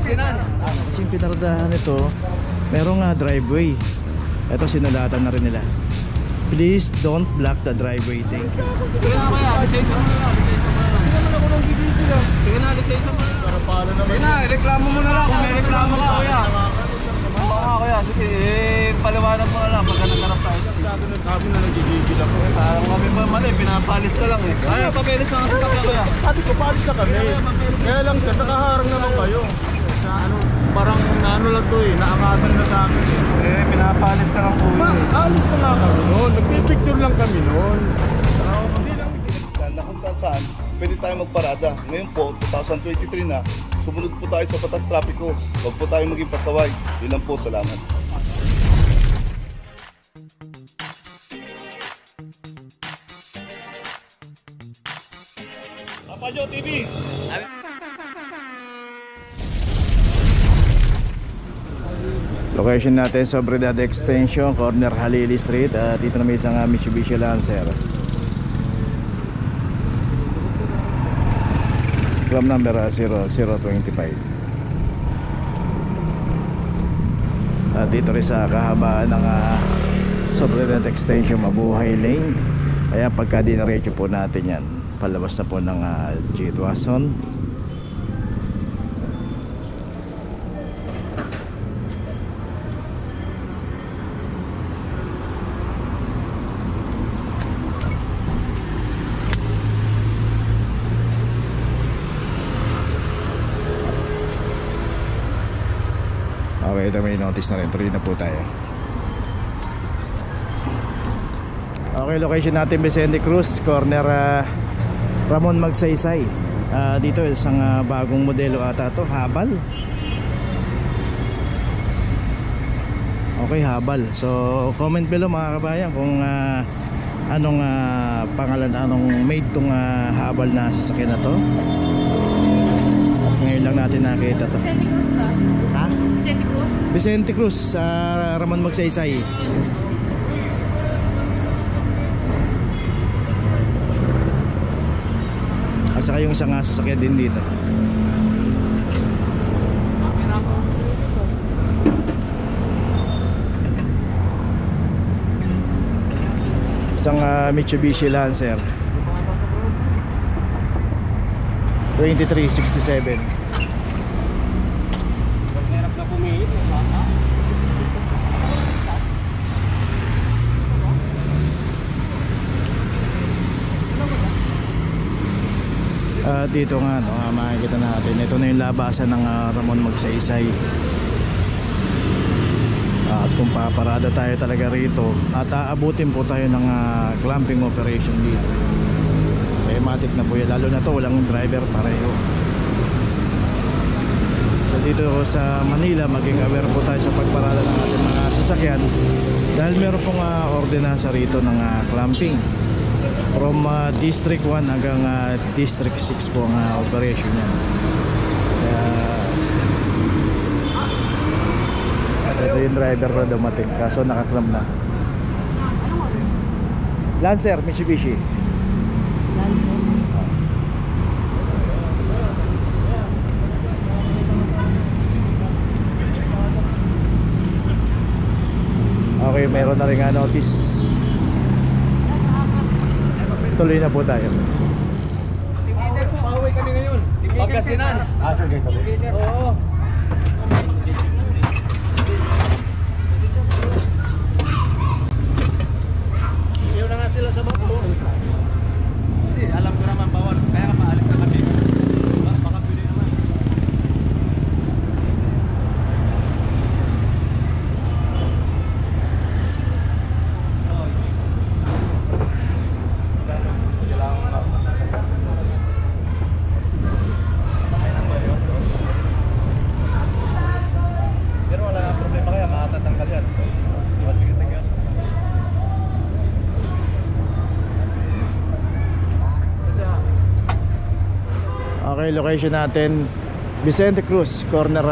Pangasinan. Kasi yung pinaradahan nito, merong driveway. Ito sinulatan na rin nila. Please don't block the driveway. Thank you. Sige na kuya, lisensya mo na. Hindi naman ako nang gigil lang. Sige na, lisensya mo na. Sige na, reklamo mo na lang kung may reklamo ka kuya. Oo nga kuya, sige, paliwanag mo na lang pagka nagkarap tayo. Sabi na nagigigil ako. Parang kami ba mali, pinapalis ka lang eh. Ay, papelis na nga sa kapla kuya. Sabi ko, palis na kami. Kaya lang siya, nakaharang naman kayo. Sa ano, parang ano lang to eh, naangasan na sa akin eh. Pinapalis ka lang kuya. Alis na nga kami noon, nagpipicture lang kami noon. Hindi lang pinagsan na kung saan pwede tayo magparada. Ngayon po, 2023 na, sumunod po tayo sa batas trapiko. Huwag po tayo maging pasaway. Yun lang po, salamat. Papajo TV! Location natin sa Sobriedad Extension, corner Halili Street. At dito na may isang Mitsubishi Lancer. Club number 0025. At dito rin sa kahabaan ng Sobriedad Extension, Mabuhay Lane. Kaya pagka dinaretso po natin yan, palabas na po ng G. Tuason. Okay, ito may notice na rin. Tuloy na po tayo. Okay, location natin Vicente Cruz, corner Ramon Magsaysay. Dito isang bagong modelo ata to, Habal. Okay, Habal. So comment below mga kabayan kung anong pangalan, anong made tong Habal na sasakyan na to. Ngayon lang natin nakita to. Ha? Vicente Cruz sa Ramon Magsaysay. At saka yung isang sasakyan din dito. Isang Mitsubishi Lancer 2367. Dito nga makikita natin, ito na yung labasan ng Ramon Magsaysay. At kung paparada tayo talaga rito at aabutin po tayo ng clamping operation dito, matic na po yan, lalo na to walang driver pareho. So dito sa Manila, maging aware po tayo sa pagparada ng ating mga sasakyan dahil meron pong ordinansa rito ng clamping. From District 1 hanggang District 6 po ang operation yan. Ito yung driver na dumating, kaso nakaklam na. Lancer, Mitsubishi. Okay, meron na rin nga notice. Tuloy na po tayo. Pauwi kami ngayon. Pangasinan. Sige kami. Oo. Iyon na nga sila sa bako. Hindi, alam ko naman bawal. Kaya ka paalis na kami. Baka pili naman. Okay, location natin Vicente Cruz, corner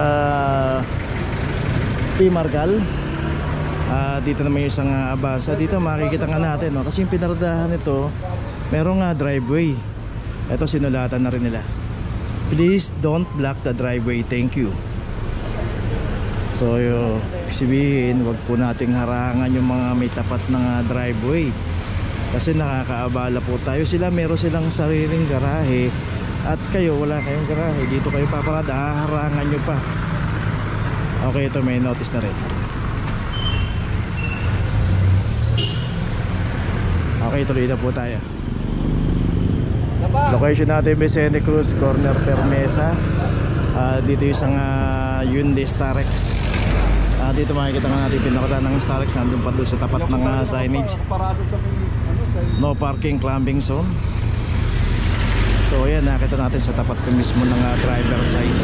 P. Margal. Dito naman yung isang abasa. Dito makikita nga natin, no? Kasi yung pinaradahan nito, merong driveway. Ito sinulatan na rin nila. Please don't block the driveway. Thank you. So sabihin, wag po nating harangan yung mga may tapat ng driveway kasi nakakaabala po tayo. Meron silang sariling garahe at kayo wala kayong garahe, dito kayo paparada, haharangan nyo pa. Okay, ito may notice na rin. Okay, tuloy na po tayo. Location natin Vicente Cruz, corner Permesa. Dito yung isang Hyundai Starex. Dito makikita nga natin pinakita ng Starex. Nandun pa doon sa tapat ng signage, no parking clamping zone. So ayan, nakita natin sa tapat ko mismo ng driver side.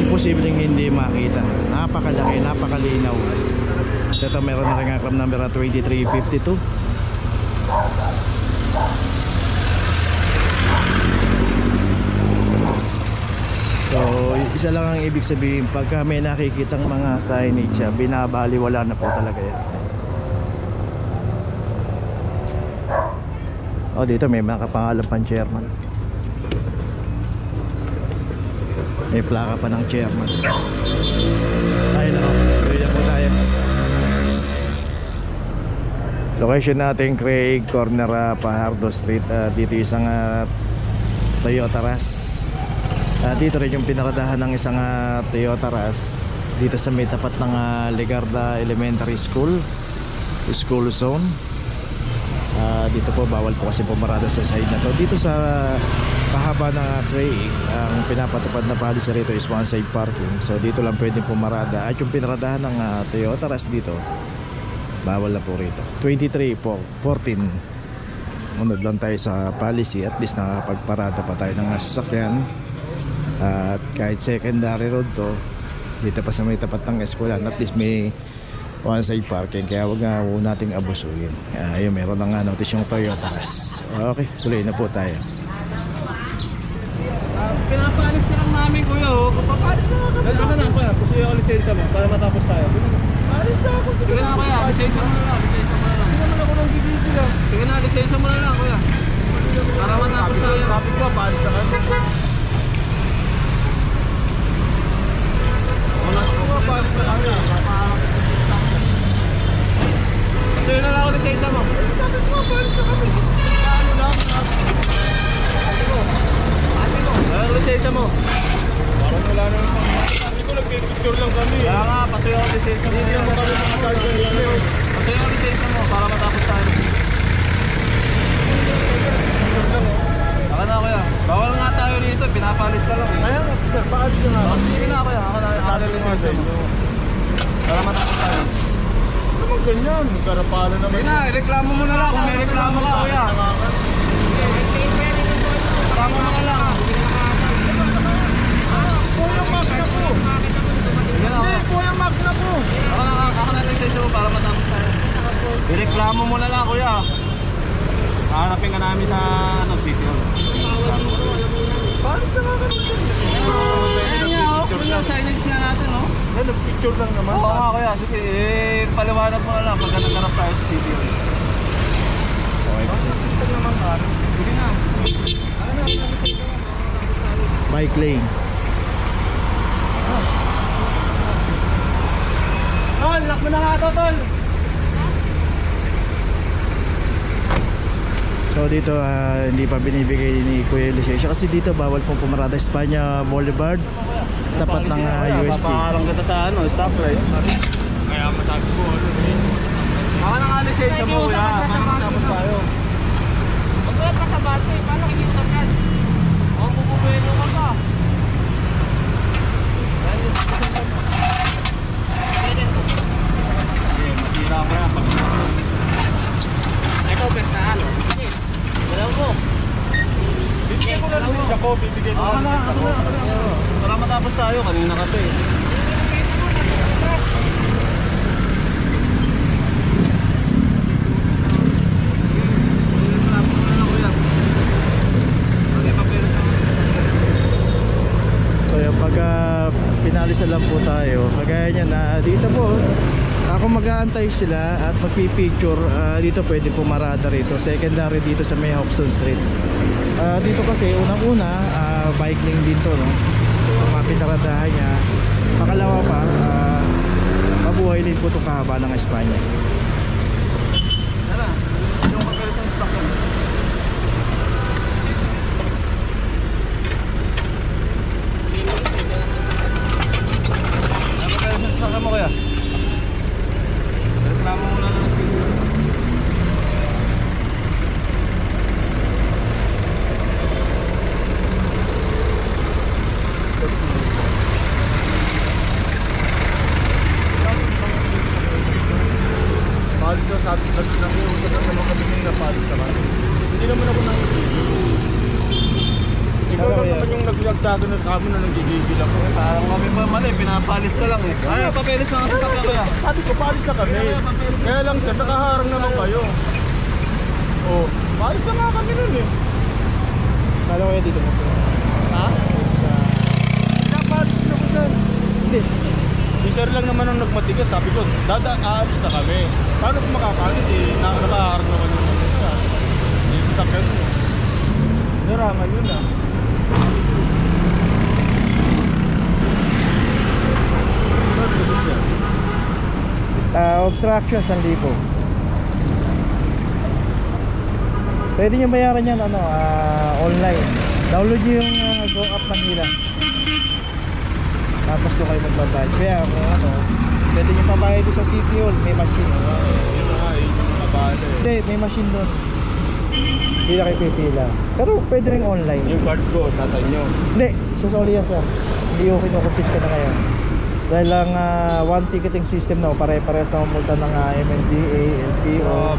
Imposibleng hindi makita. Napakalaki, napakalinaw. Ito meron na rin clam number 2352. So isa lang ang ibig sabihin, pagka may nakikitang mga signage, binabaliwala na po talaga yan. O dito may makapangalan pang chairman, may plaka pa ng chairman. Ayun na, tuloy na po tayo. Location natin Craig, corner Pajardo Street. Dito isang Toyota Rush. Dito rin yung pinaradahan ng isang Toyota Rush dito sa may tapat ng Legarda Elementary School zone. Dito po bawal po kasi pumarada sa side na to. Dito sa kahaba ng Craig, ang pinapatupad na policy rito is one side parking. So dito lang pwedeng pumarada. At yung pinaradahan ng Toyota Rush dito, bawal na po rito. 23-14 munod lang tayo sa policy. At least nakapagparada pa tayo ng sasakyan. At kahit secondary road to, dito pa sa may tapat ng eskwelahan, at least may one side parking. Kaya wag na nating abusuin. Ayun, meron na nga notice yung Toyota Rush. Okay, tuloy na po tayo. Pinapalis na lang namin kuya. Papalis na lang kami. Ano na kuya, pusuyo ako lisensya mo para matapos tayo. Palis na ako. Sige na kuya, lisensya mo na lang. Hindi naman ako nang gigil lang. Sige na, lisensya mo na lang kuya. Para matapos tayo. Traffic ko, palis na kami. Ito yun na lang ako lisensya mo. Sabi ko, palis na kami. Ano lang? Ano lisensya mo? Parang wala na yung sabi ko, nag-picture lang kami. Kaya nga, pasuyo ako lisensya mo. Hindi naman kami pasuyo ako lisensya mo para matapos tayo. Ako na kuya, bawal nga tayo dito, pinapalis ka lang eh. Kaya nga, sir, paalis na nga. Sige na kuya, ako na lisensya mo para matapos tayo. Naman ganyan, karapala naman. Sige na, reklamo mo na lang kung may reklamo ka kuya. Reklamo mo na lang. Kuya Mac na po. Hindi, Kuya Mac na po. Ako na lisensya mo para matapos tayo. Ireklamo mo na lang kuya. Hanapin ka namin sa video. Paalis na nga kami. Ayan nga oh, kuya, signage na natin oh. Nag-picture lang naman. Oo nga kuya, sige, paliwanag mo na lang pagka nagkarap tayo sa video. Okay kasi Sige na. bike lane. Tol, lock mo na nga to, tol. So dito hindi pa binibigay ni Kuya lisensya kasi dito bawal pong pumarada. Espanya Boulevard, tapat ng UST. Paparang kita sa stoplight. Kaya masabi ko, Ako na nga lisensya mo kuya, matapos tayo. Magkulat ka sa bato eh, paano kikita yan? Ako pupubuelo ka pa. Sige, matira ko yan. Ito, bestahan. Alam mo. bibigay ko lang sa ko, bibigay ko Ako lang na. Para matapos tayo, kanina ka pa eh. So yung pagka pinalisan lang po tayo, kagaya niya na dito po ako mag-aantay sila at magpipicture. Dito pwede pumarada rito, secondary dito sa may Hoxton Street. Dito kasi unang-una bike lane din to, no? mga pinaradahan niya. Pakalawa pa, mabuhay din po itong kahaba ng Espanya. Tara, yung magkalitan sa sakyan. Ano kayo sa sakyan mo kaya? Reklamo mo na lang. Palis na sabi na nakiusap lang naman kami na palis na kami. Hindi naman ako nakikita. Ikaw lang naman yung naglag sa akin at kami na nagigigil ako. Parang kami ba mali, pinapalis ka lang eh. Ay, papeles na nga sa sakyan kaya. Sabi ko, palis na kami. Kaya lang sir, nakaharang naman kayo. Oh, palis na nga kami nun eh. Kala ko dito po. Ha? Pinapalis na ko dyan. Hindi. Si sir lang naman ang nagmatigas. Sabi ko, aalis na kami. Paano kung makakalis eh? Nakaharang naman yung mga yung sakyan mo. Narangan yun ah. Obstruction 1,000. Pwede nyo bayaran yan online. Download nyo yung Go Up Manila. Tapos doon kayo magbabayad. Kaya kung pwede nyo pabayad doon sa City Hall. May machine. Hindi, may machine doon. Hindi na kayo pipila. Pero pwede rin online. Yung card ko, nasa inyo. Hindi, sa Solia sir. Hindi ko kinukumpis ka na ngayon. Dahil lang one ticketing system na pare-parehas na multa ng MMDA, LTO.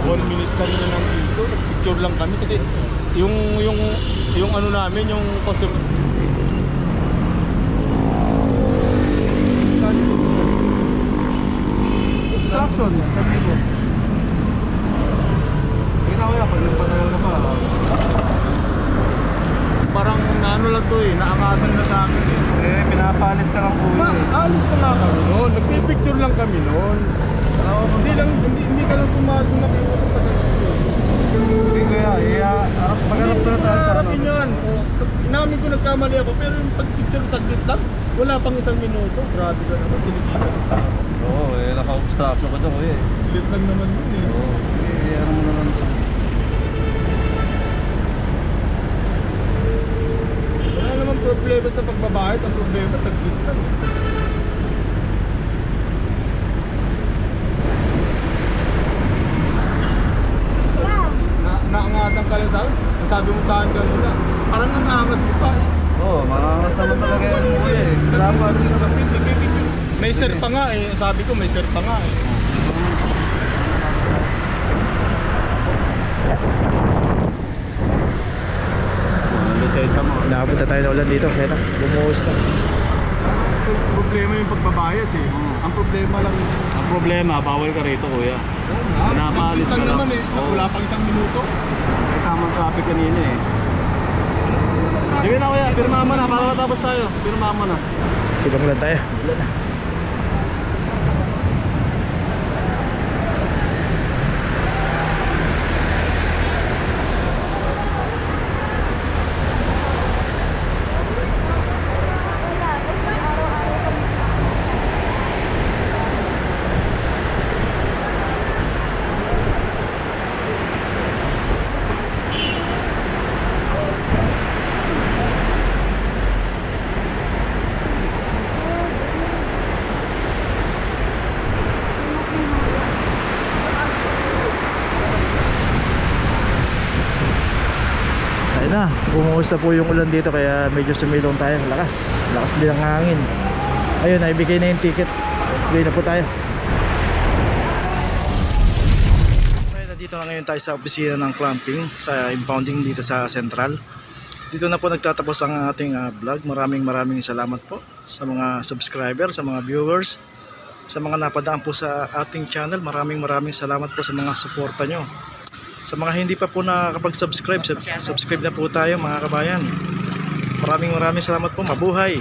1 minute kami na lang dito. Nag-picture lang kami kasi yung ano namin, yung customer. Traction yan, sabi ko. Ikaw kaya, pag nagpatagal ka pa. Parang ano lang to eh, naangasan na sa akin eh. Eh, pinapalis ka lang po yun eh. Alis pa nga kami noon, nagpipicture lang kami noon. Hindi ka lang tumatong nakiusap pa sa Hindi kaya, maghanap na tayo sa ano. harapin yan. Inamin ko nagkamali ako, pero yung pag-picture saglit lang, wala pang 1 minuto. Grabe ka naman, tinikita ko sa akin. Oo, naka-obstruction ka dyan kuya eh. Lit lang naman yun eh. Oo, ano mo naman. Wala naman problema sa pagbabayad, ang problema sa glit lang. Naangasan ka lang sa akin. Ang sabi mo sa akin kanina, parang nangangas mo pa eh. Oo, makangas naman talaga yan kuya eh. Salamat. May sir pa nga eh. Sabi ko may sir pa nga eh. Lisensya mo. Nakapunta tayo na ulan dito. Kaya na, bumuhos na. Problema yung pagbabayad eh. Ang problema lang. Ang problema, bawal ka rito kuya. Pinapalis ka lang. naman eh. Oo. Wala pang 1 minuto. May tamang traffic kanina eh. Sige na kuya, pirma mo na. Para matapos tayo. Pirma mo na. Silong lang tayo. Ulan na. Na, bumuhos na po yung ulan dito kaya medyo sumilong tayo. Lakas din ang hangin. Ayun, naibigay na yung ticket. Bigay na po tayo. Ayun, dito na ngayon tayo sa opisina ng clamping sa impounding dito sa Central. Dito na po nagtatapos ang ating vlog. Maraming salamat po sa mga subscriber, sa mga viewers, sa mga napadaan po sa ating channel. Maraming salamat po sa mga suporta nyo. Sa mga hindi pa po nakakapag-subscribe, subscribe na po tayo mga kabayan. Maraming salamat po. Mabuhay!